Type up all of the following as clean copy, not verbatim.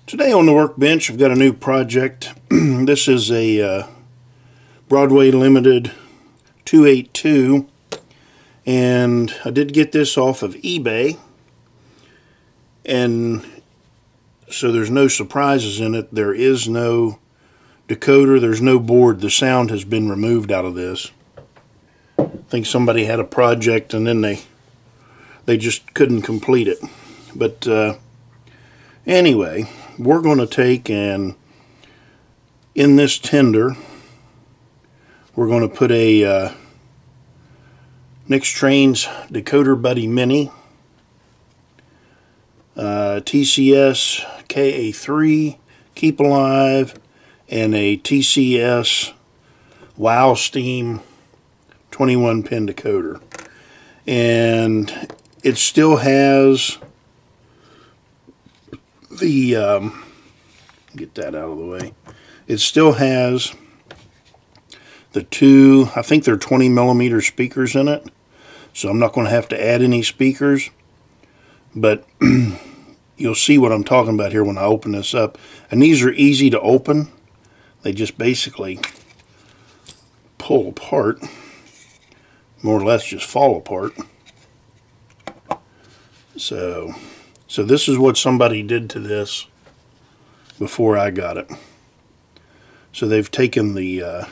Today on the workbench, I've got a new project. This is a Broadway Limited 282, and I did get this off of eBay, and so there's no surprises in it. There is no decoder, there's no board. The sound has been removed out of this. I think somebody had a project and then they just couldn't complete it. But anyway, we're going to take and in this tender we're going to put a Nixtrainz Decoder Buddy Mini, TCS KA3 Keep Alive, and a TCS WOWSteam 21 pin decoder. And it still has the get that out of the way. It still has the two, I think they're 20mm speakers in it, so I'm not going to have to add any speakers, but you'll see what I'm talking about here when I open this up. And these are easy to open. They just basically pull apart, more or less just fall apart. So this is what somebody did to this before I got it. So they've taken the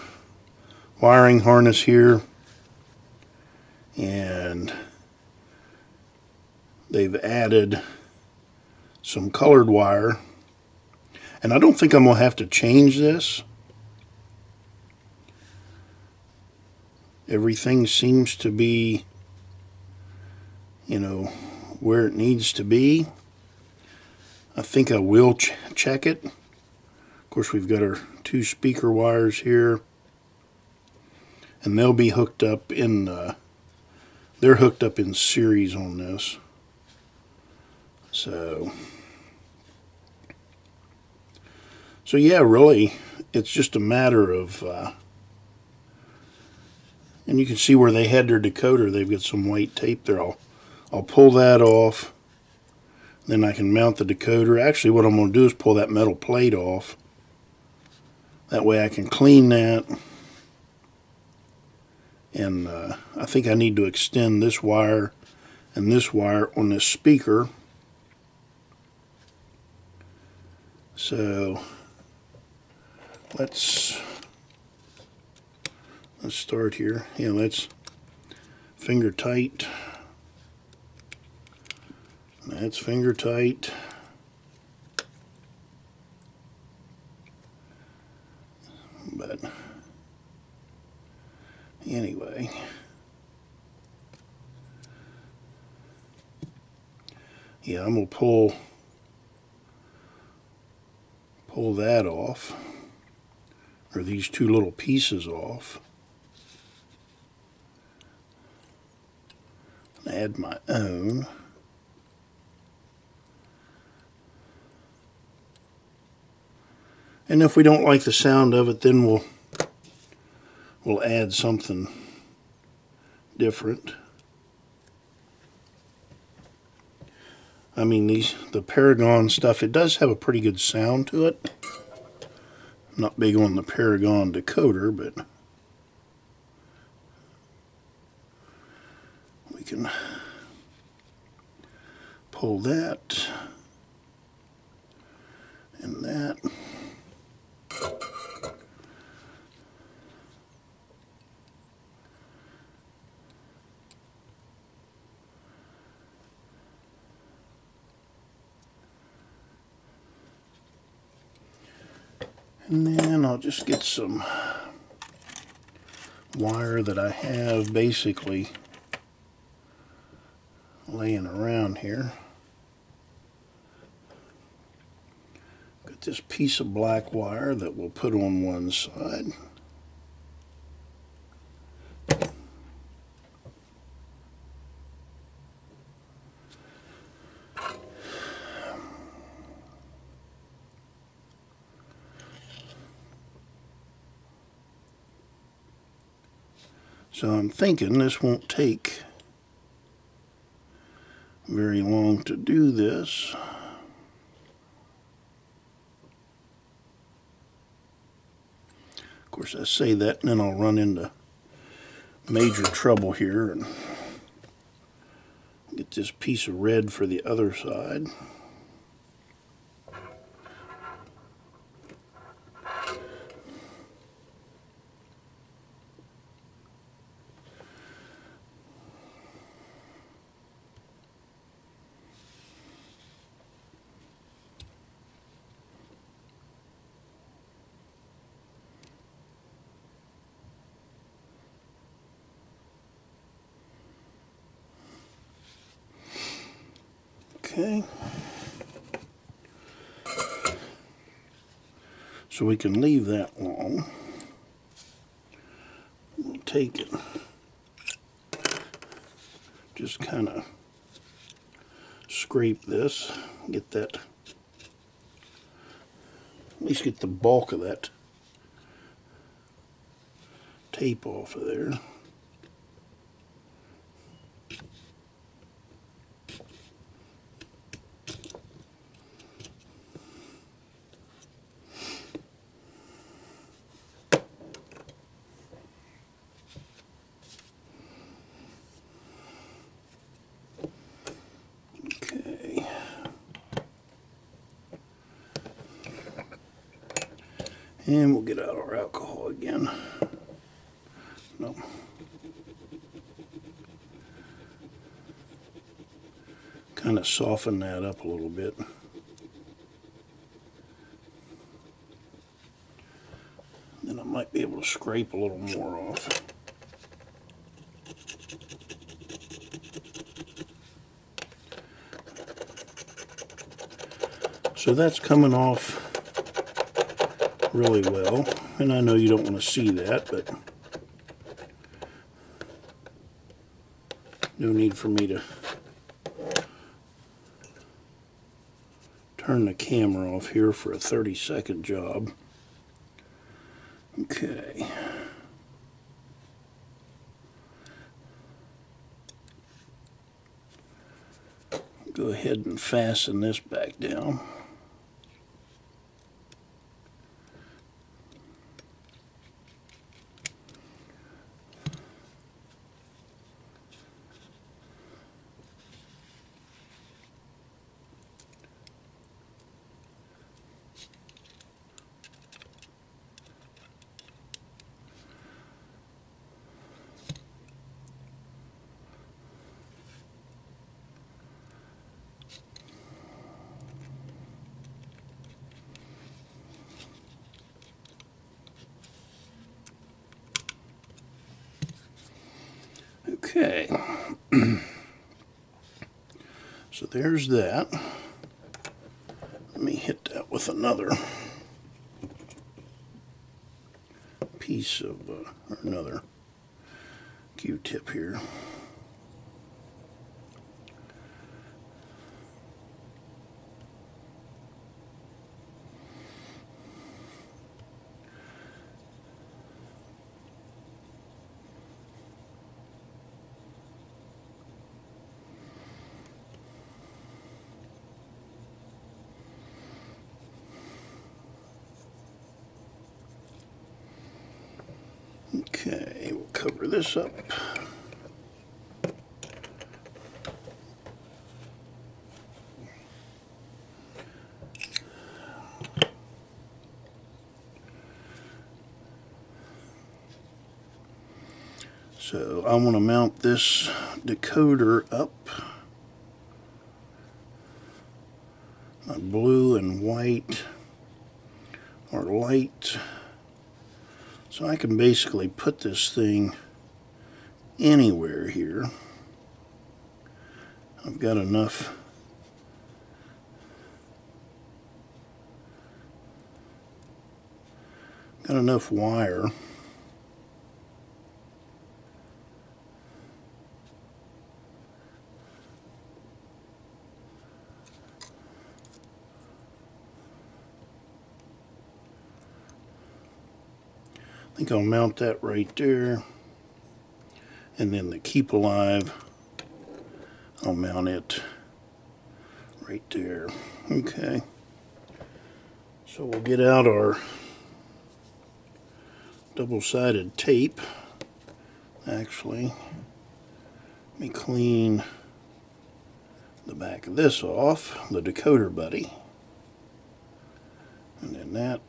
wiring harness here and they've added some colored wire, and I don't think I'm going to have to change this. Everything seems to be, you know, where it needs to be. I think I will check it. Of course, we've got our two speaker wires here, and they'll be hooked up in they're hooked up in series on this. So yeah, really it's just a matter of and you can see where they had their decoder. They've got some white tape there. I'll pull that off, then I can mount the decoder. Actually, what I'm going to do is pull that metal plate off. That way I can clean that. And I think I need to extend this wire and this wire on this speaker. So let's start here. Yeah, let's finger tight. That's finger tight. But anyway, yeah, I'm gonna pull that off, or these two little pieces off, and add my own. And if we don't like the sound of it, then we'll add something different. I mean, the Paragon stuff, it does have a pretty good sound to it. I'm not big on the Paragon decoder, but we can pull that and that. And then I'll just get some wire that I have basically laying around here. Got this piece of black wire that we'll put on one side. So I'm thinking this won't take very long to do this. course, I say that and then I'll run into major trouble here and get this piece of red for the other side. Okay, so we can leave that long. We'll take it, just kind of scrape this, get that, at least get the bulk of that tape off of there. And we'll get out our alcohol again. No. Kind of soften that up a little bit. Then I might be able to scrape a little more off. So that's coming off really well, and I know you don't want to see that, but no need for me to turn the camera off here for a 30-second job. Okay. Go ahead and fasten this back down. Okay, so there's that. Let me hit that with another piece of, or another Q-tip here. Okay, we'll cover this up. So I want to mount this decoder up. My blue and white are light. So I can basically put this thing anywhere here. I've got enough wire. I think I'll mount that right there, and then the Keep Alive, I'll mount it right there. Okay, so we'll get out our double-sided tape. Actually, let me clean the back of this off, the Decoder Buddy. And then that.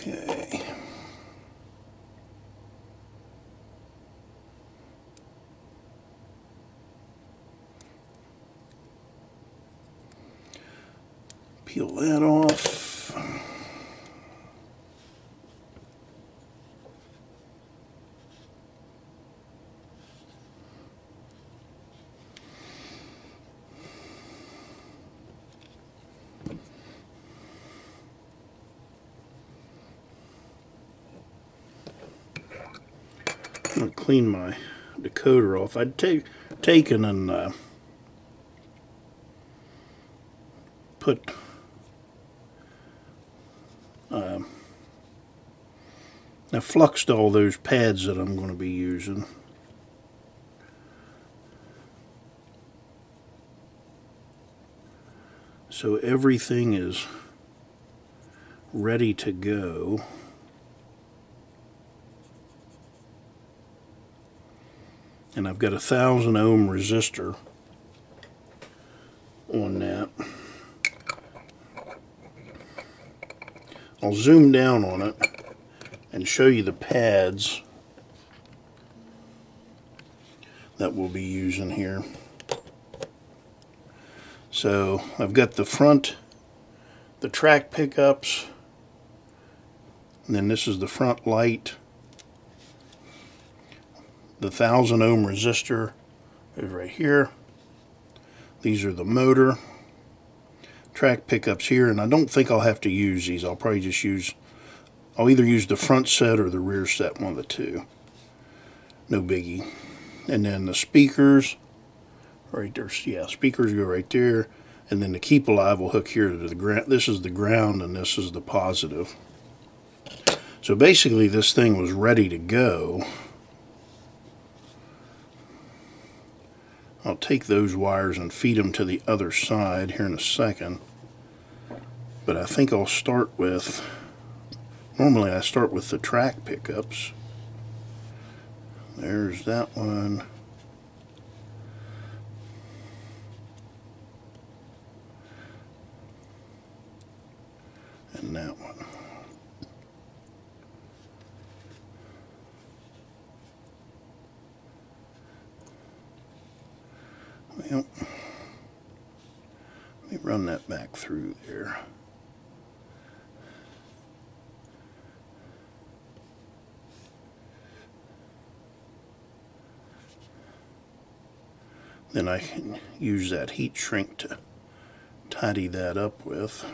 Okay. Peel that off. I'm going to clean my decoder off. I'd taken and put I fluxed all those pads that I'm going to be using. So everything is ready to go. And I've got a 1,000 ohm resistor on that. I'll zoom down on it and show you the pads that we'll be using here. So I've got the front, the track pickups, and then this is the front light. The 1,000 ohm resistor is right here. These are the motor. Track pickups here, and I don't think I'll have to use these. I'll probably just use, I'll either use the front set or the rear set, one of the two. No biggie. And then the speakers, right there, yeah, speakers go right there. And then the Keep Alive will hook here to the ground. This is the ground and this is the positive. So basically this thing was ready to go. I'll take those wires and feed them to the other side here in a second. But I think I'll start with, normally I start with the track pickups. There's that one. And that one. Well, let me run that back through there. Then I can use that heat shrink to tidy that up with.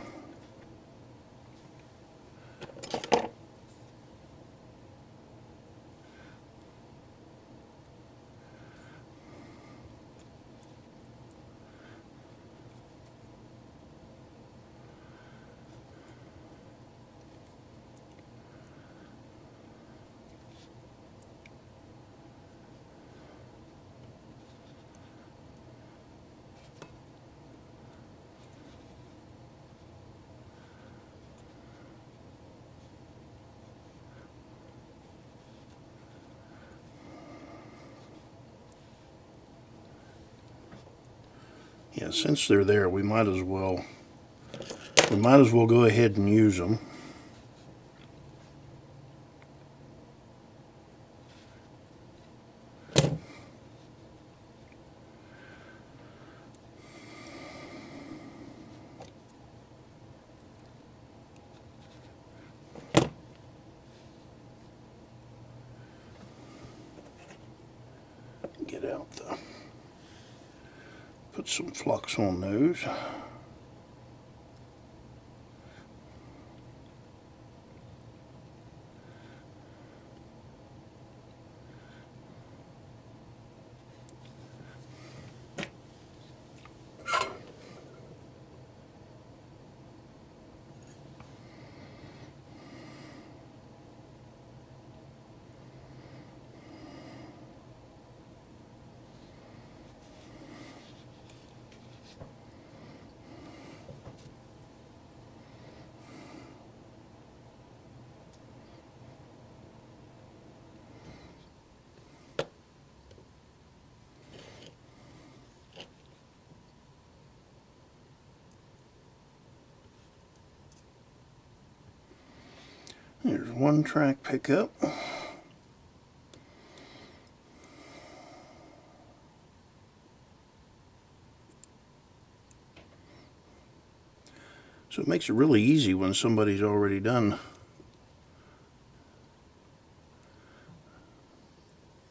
Yeah, since they're there, we might as well go ahead and use them. Get out the, put some flux on those. Here's one track pickup. So it makes it really easy when somebody's already done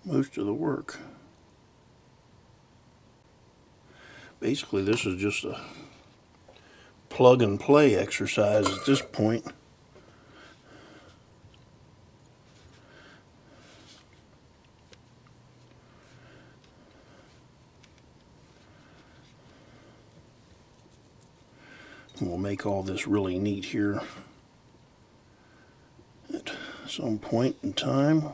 most of the work. Basically, this is just a plug and play exercise at this point. And we'll make all this really neat here at some point in time.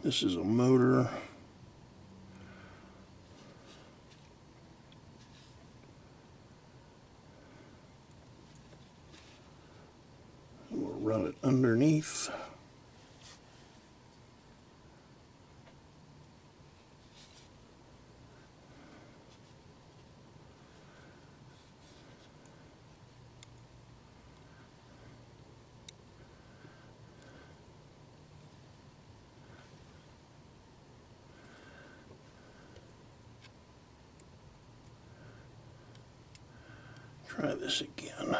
This is a motor. We'll run it underneath. Try this again.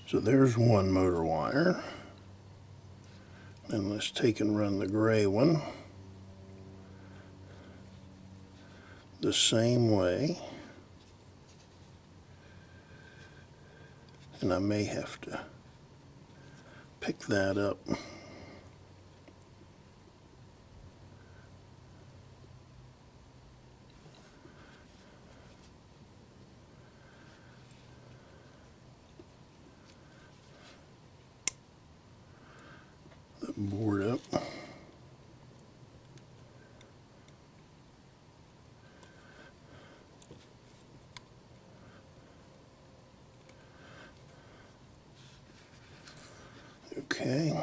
So there's one motor wire. And let's take and run the gray one the same way. And I may have to pick that up. Board up. Okay.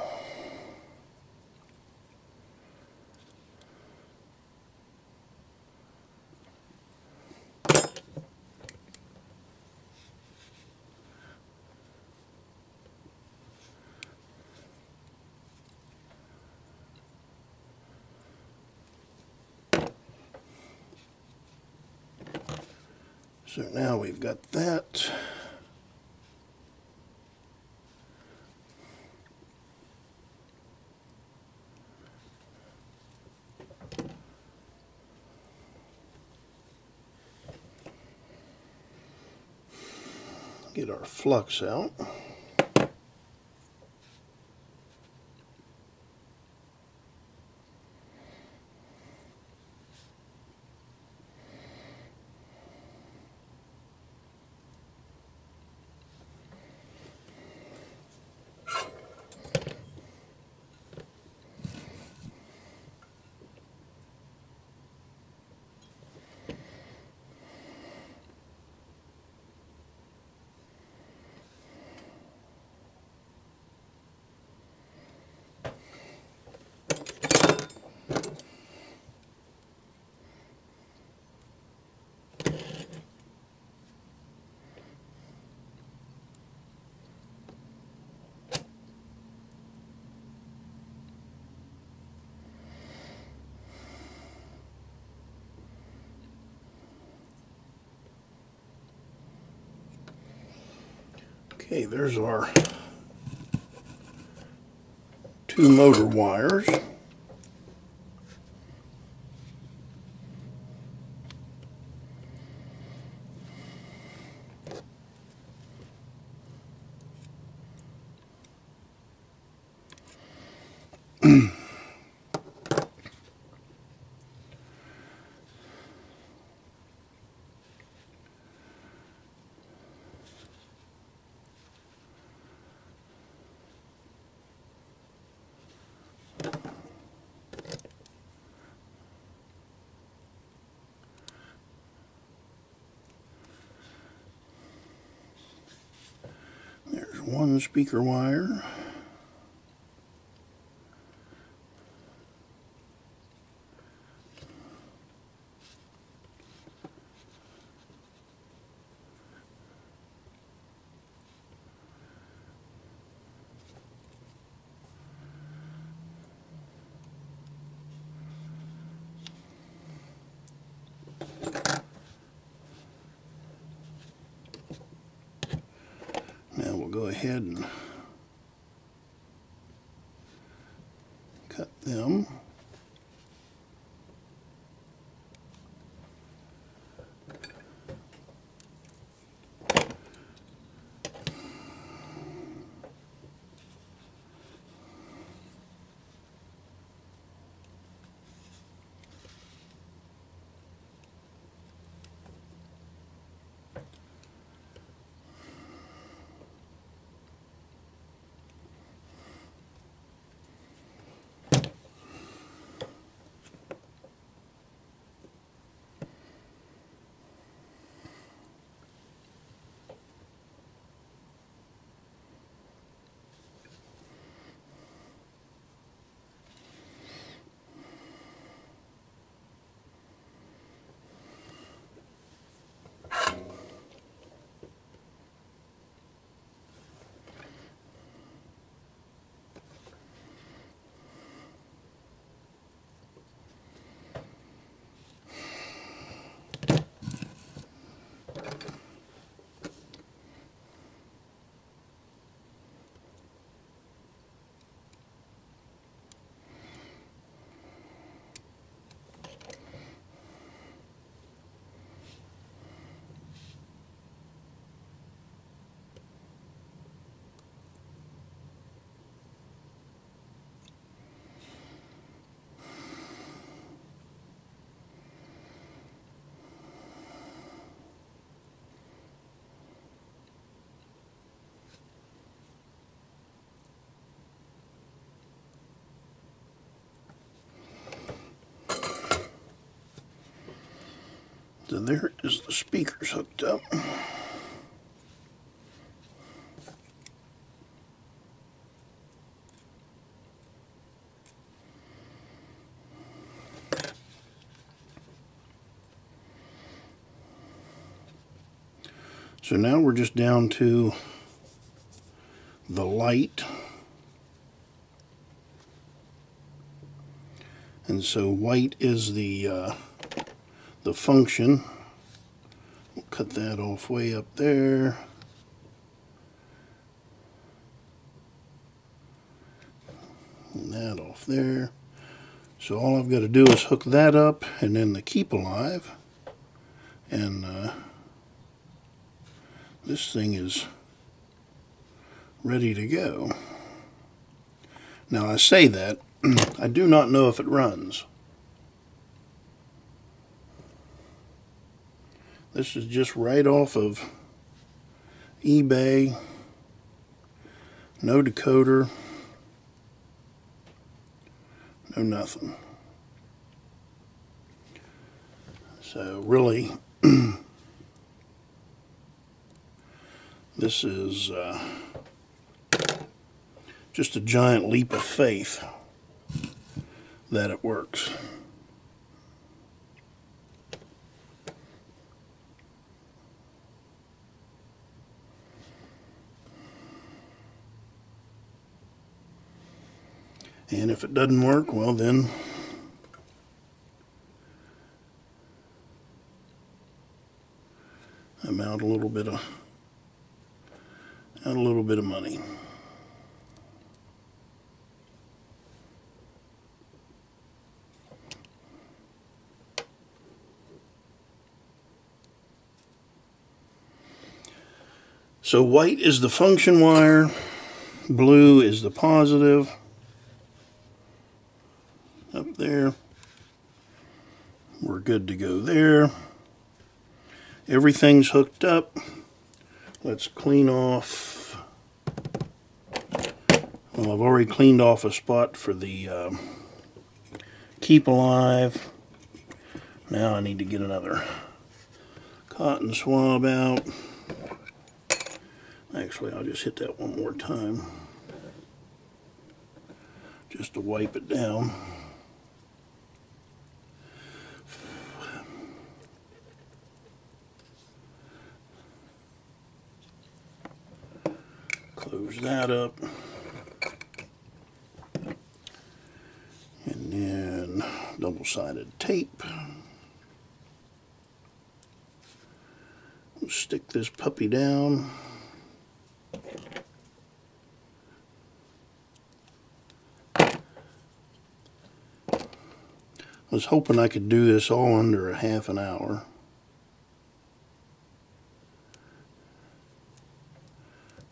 So now we've got that. Get our flux out. Okay, there's our two motor wires. There's one speaker wire. Now we'll go ahead and cut them. So there is the speakers hooked up. So now we're just down to the light. And so white is the function. We'll cut that off way up there. And that off there. So all I've got to do is hook that up and then the Keep Alive. And this thing is ready to go. Now I say that, I do not know if it runs. This is just right off of eBay. No decoder. No nothing. So really, this is just a giant leap of faith that it works. And if it doesn't work, well then I'm out a little bit of money. So white is the function wire, blue is the positive. up there. We're good to go there. Everything's hooked up. Let's clean off. Well, I've already cleaned off a spot for the Keep Alive. Now I need to get another cotton swab out. Actually, I'll just hit that one more time just to wipe it down. Close that up. And then double-sided tape. We'll stick this puppy down. I was hoping I could do this all under a half an hour.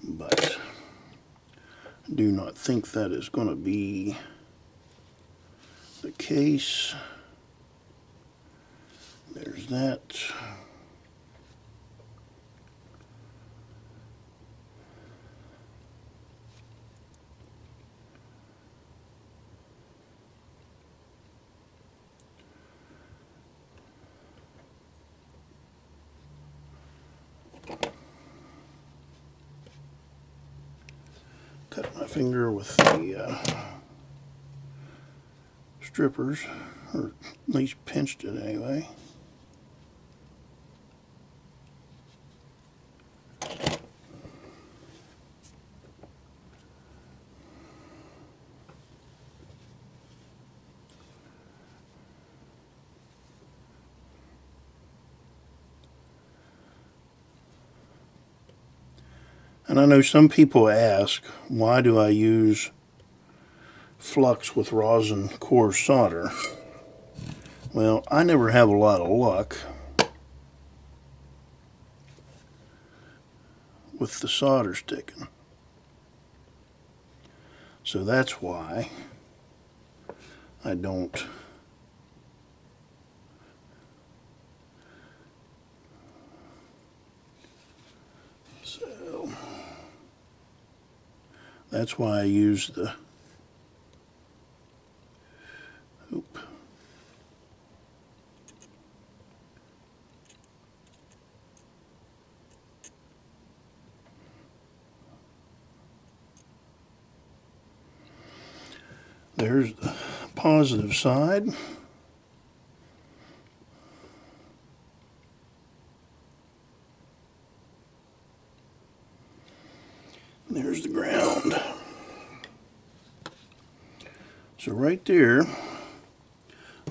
But I do not think that is going to be the case. There's that. Cut my finger with the strippers, or at least pinched it anyway. And I know some people ask, why do I use flux with rosin core solder? Well, I never have a lot of luck with the solder sticking. So that's why I don't that's why I use the There's the positive side. There's the ground. So right there,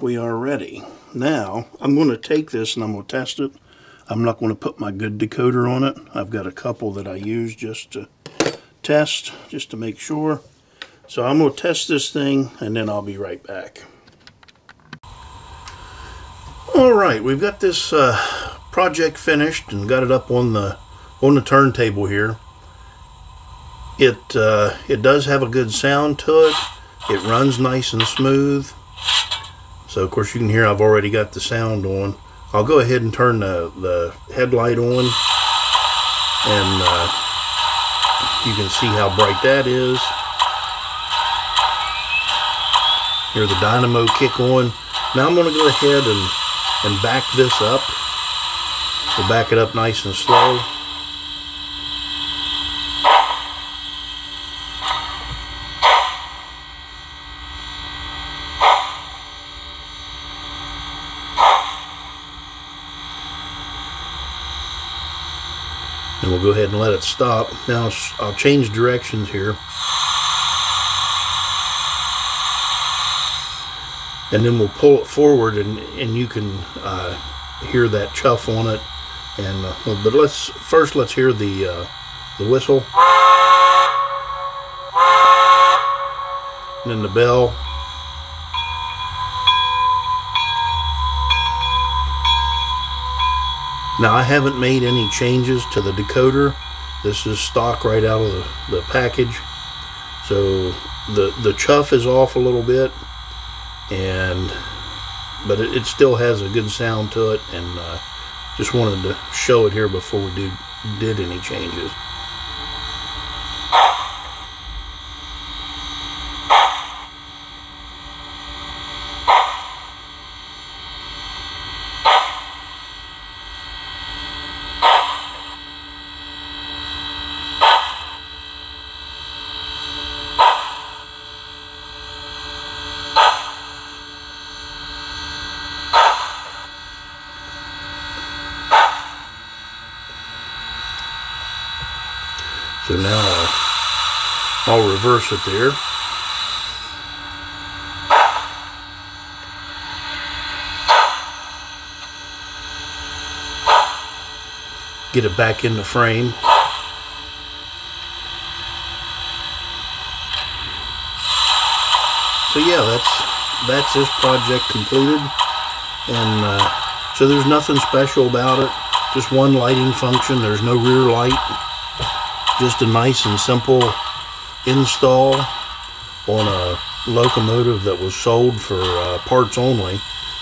we are ready. Now, I'm going to take this and I'm going to test it. I'm not going to put my good decoder on it. I've got a couple that I use just to test, just to make sure. So I'm going to test this thing and then I'll be right back. Alright, we've got this project finished and got it up on the turntable here. It does have a good sound to it. It runs nice and smooth. So of course you can hear I've already got the sound on. I'll go ahead and turn the headlight on, and you can see how bright that is. Hear the dynamo kick on. Now I'm going to go ahead and back this up. We'll back it up nice and slow. And we'll go ahead and let it stop. Now I'll change directions here. And then we'll pull it forward and you can hear that chuff on it. And but let's hear the whistle. And then the bell. Now I haven't made any changes to the decoder. This is stock right out of the package. So the chuff is off a little bit. but it still has a good sound to it, and just wanted to show it here before we did any changes. So now I'll reverse it there. Get it back in the frame. So yeah, that's this project completed, and so there's nothing special about it. Just one lighting function. There's no rear light. Just a nice and simple install on a locomotive that was sold for parts only.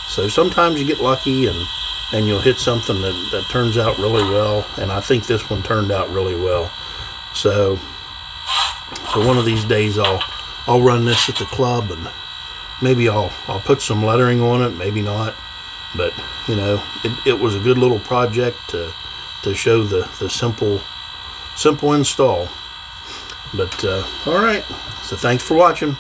So sometimes you get lucky and you'll hit something that turns out really well, and I think this one turned out really well. So one of these days I'll run this at the club, and maybe I'll put some lettering on it, maybe not, but you know, it was a good little project to show the simple install. But all right, so thanks for watching.